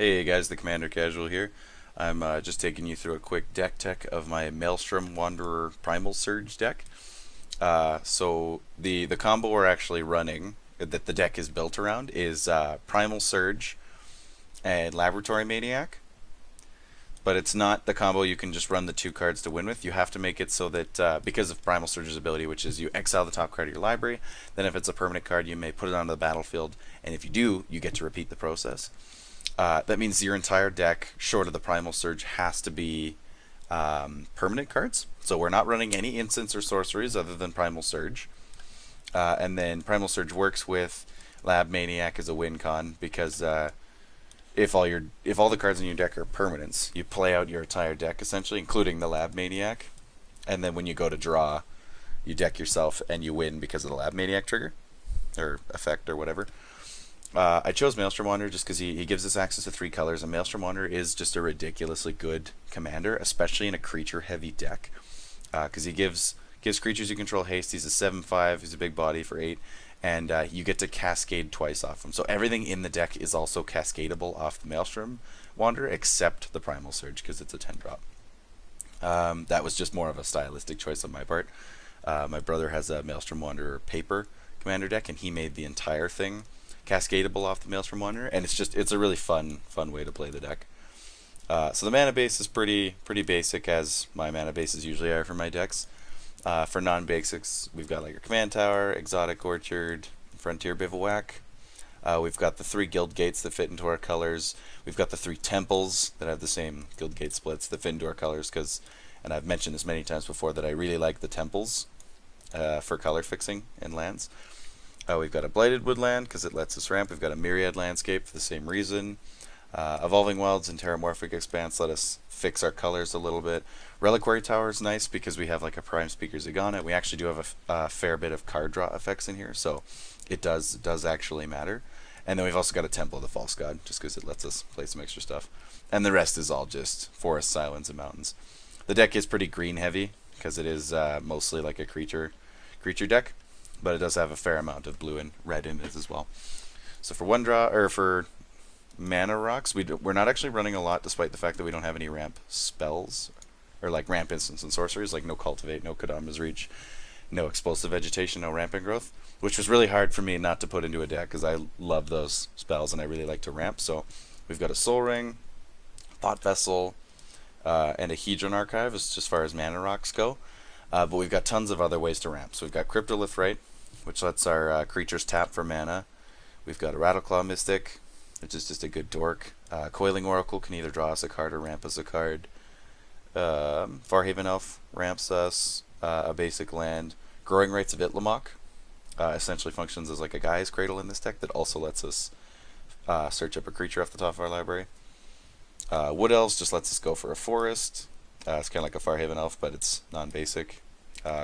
Hey guys, the Commander Casual here. I'm just taking you through a quick deck tech of my Maelstrom Wanderer Primal Surge deck. So the combo we're actually running, that the deck is built around, is Primal Surge and Laboratory Maniac. But it's not the combo you can just run the two cards to win with. You have to make it so that, because of Primal Surge's ability, which is you exile the top card of your library, then if it's a permanent card, you may put it onto the battlefield, and if you do, you get to repeat the process. That means your entire deck, short of the Primal Surge, has to be permanent cards. So we're not running any instants or sorceries other than Primal Surge. And then Primal Surge works with Lab Maniac as a win con because if all the cards in your deck are permanents, you play out your entire deck essentially, including the Lab Maniac. And then when you go to draw, you deck yourself and you win because of the Lab Maniac trigger or effect or whatever. I chose Maelstrom Wanderer just because he gives us access to 3 colors, and Maelstrom Wanderer is just a ridiculously good commander, especially in a creature-heavy deck. Because he gives creatures you control haste. He's a 7/5. He's a big body for 8, and you get to cascade twice off him. So everything in the deck is also cascadable off the Maelstrom Wanderer, except the Primal Surge because it's a 10-drop. That was just more of a stylistic choice on my part. My brother has a Maelstrom Wanderer paper commander deck, and he made the entire thing cascadable off the Maelstrom Wanderer, and it's a really fun way to play the deck. So the mana base is pretty basic, as my mana bases usually are for my decks. For non-basics, we've got like a Command Tower, Exotic Orchard, Frontier Bivouac. We've got the 3 guild gates that fit into our colors. We've got the 3 temples that have the same guild gate splits that fit into our colors, and I've mentioned this many times before, that I really like the temples for color fixing in lands. We've got a Blighted Woodland because it lets us ramp. We've got a Myriad Landscape for the same reason. Evolving Wilds and Terramorphic Expanse let us fix our colors a little bit. Reliquary Tower is nice because we have like a Prime Speaker Zigana. We actually do have a fair bit of card draw effects in here, so it does actually matter. And then we've also got a Temple of the False God just because it lets us play some extra stuff. And the rest is all just forests, islands, and mountains. The deck is pretty green heavy because it is mostly like a creature deck, but it does have a fair amount of blue and red in it as well. So for for mana rocks, we're not actually running a lot, despite the fact that we don't have any ramp spells, or like ramp instants and sorceries, like no Cultivate, no Kodama's Reach, no Explosive Vegetation, no Rampant Growth, which was really hard for me not to put into a deck because I love those spells and I really like to ramp. So we've got a Soul Ring, Thought Vessel, and a Hedron Archive as far as mana rocks go. But we've got tons of other ways to ramp. So we've got Cryptolith Rite, which lets our creatures tap for mana. We've got a Rattleclaw Mystic, which is just a good dork. Coiling Oracle can either draw us a card or ramp us a card. Farhaven Elf ramps us a basic land. Growing Rites of Itlamok essentially functions as like a Gaia's Cradle in this deck that also lets us search up a creature off the top of our library. Wood Elves just lets us go for a forest. It's kind of like a Farhaven Elf, but it's non-basic.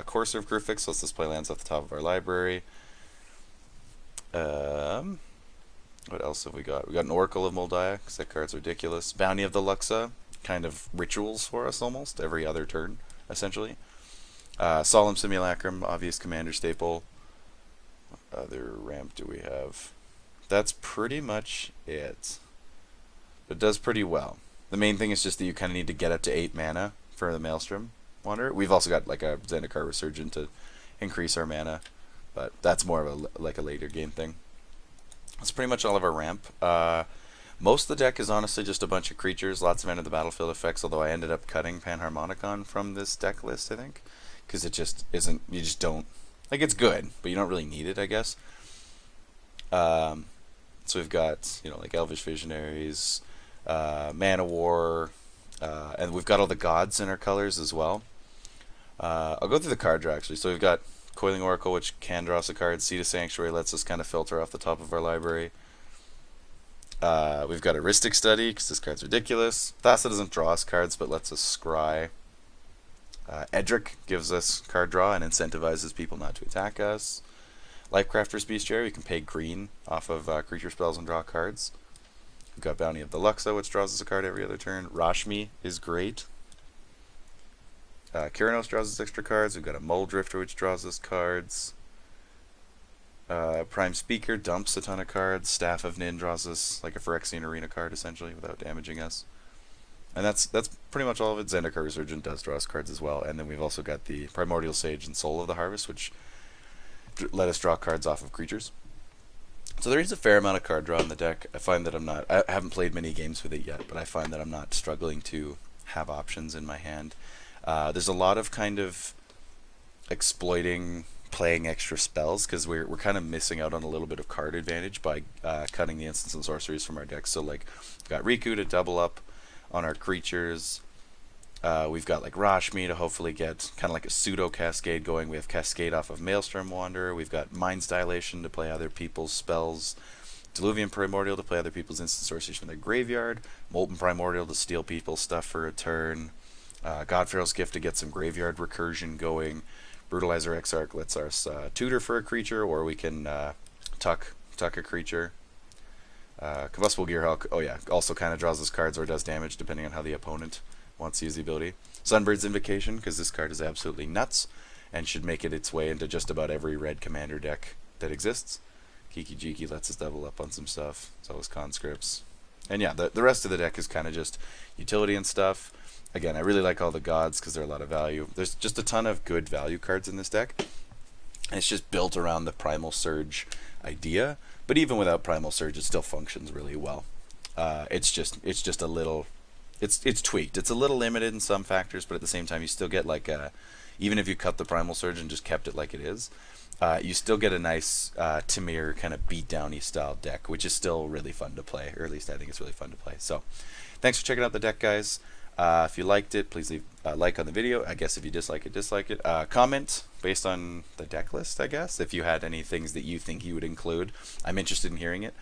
Courser of Grufix lets us play lands off the top of our library. What else have we got? We got an Oracle of Moldiah, because that card's ridiculous. Bounty of the Luxa, kind of rituals for us almost, every other turn, essentially. Solemn Simulacrum, obvious commander staple. What other ramp do we have? That's pretty much it. It does pretty well. The main thing is just that you kind of need to get up to 8 mana for the Maelstrom Wanderer. We've also got like a Zendikar Resurgent to increase our mana, but that's more of a later game thing. That's pretty much all of our ramp. Most of the deck is honestly just a bunch of creatures, lots of enter the battlefield effects, although I ended up cutting Panharmonicon from this deck list, I think, because it just isn't, you just don't, like, it's good, but you don't really need it, I guess. So we've got, like Elvish Visionaries, Mana War, and we've got all the gods in our colors as well. I'll go through the card draw actually. So we've got Coiling Oracle, which can draw us a card. Seed of Sanctuary lets us kind of filter off the top of our library. We've got Heuristic Study, because this card's ridiculous. Thassa doesn't draw us cards, but lets us scry. Edric gives us card draw and incentivizes people not to attack us. Lifecrafter's Bestiary, we can pay green off of creature spells and draw cards. We've got Bounty of the Luxa, which draws us a card every other turn. Rashmi is great. Keranos draws us extra cards. We've got a Mole Drifter, which draws us cards. Prime Speaker dumps a ton of cards. Staff of Nin draws us like a Phyrexian Arena card essentially without damaging us. And that's pretty much all of it. Zendikar Resurgent does draw us cards as well. And then we've also got the Primordial Sage and Soul of the Harvest, which let us draw cards off of creatures. So there is a fair amount of card draw in the deck. I find that I haven't played many games with it yet, but I find that I'm not struggling to have options in my hand. There's a lot of kind of exploiting playing extra spells because we're kind of missing out on a little bit of card advantage by cutting the instants and sorceries from our deck. So like we've got Riku to double up on our creatures. We've got like Rashmi to hopefully get kind of like a pseudo Cascade going. We have Cascade off of Maelstrom Wanderer. We've got Mind's Dilation to play other people's spells. Diluvian Primordial to play other people's instant sorceries from their graveyard. Molten Primordial to steal people's stuff for a turn. Godfarrow's Gift to get some graveyard recursion going. Brutalizer Exarch lets us tutor for a creature, or we can tuck a creature. Combustible Gearhulk, oh yeah, also kind of draws us cards or does damage depending on how the opponent wants to use the ability. Sunbird's Invocation, because this card is absolutely nuts and should make it its way into just about every red commander deck that exists. Kiki Jiki lets us double up on some stuff, so is Conscripts. And yeah, the rest of the deck is kind of just utility and stuff. Again, I really like all the gods because they're a lot of value. There's just a ton of good value cards in this deck. And it's just built around the Primal Surge idea. But even without Primal Surge, it still functions really well. It's just a little... It's tweaked. It's a little limited in some factors, but at the same time, you still get like a... Even if you cut the Primal Surge and just kept it like it is, you still get a nice Tamir kind of beatdowny style deck, which is still really fun to play. Or at least I think it's really fun to play. So, thanks for checking out the deck, guys. If you liked it, please leave a like on the video. I guess if you dislike it. Comment based on the deck list, I guess. If you had any things that you think you would include. I'm interested in hearing it.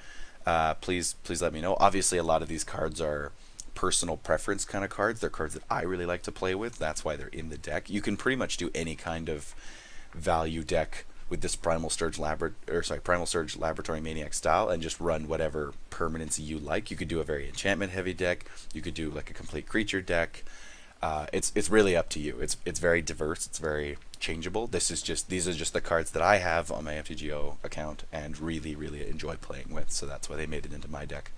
Please let me know. Obviously, a lot of these cards are personal preference kind of cards. They're cards that I really like to play with. That's why they're in the deck. You can pretty much do any kind of value deck with this Primal Surge Laboratory Maniac style and just run whatever permanency you like. You could do a very enchantment heavy deck. You could do like a complete creature deck. It's really up to you. It's very diverse. It's very changeable. These are just the cards that I have on my MTGO account and really enjoy playing with. So that's why they made it into my deck.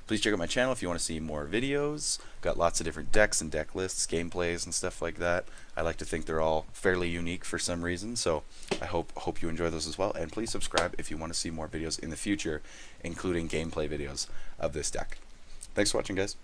Please check out my channel if you want to see more videos. Got lots of different decks and deck lists, gameplays, and stuff like that. I like to think they're all fairly unique for some reason, so I hope you enjoy those as well. And please subscribe if you want to see more videos in the future, including gameplay videos of this deck. Thanks for watching, guys.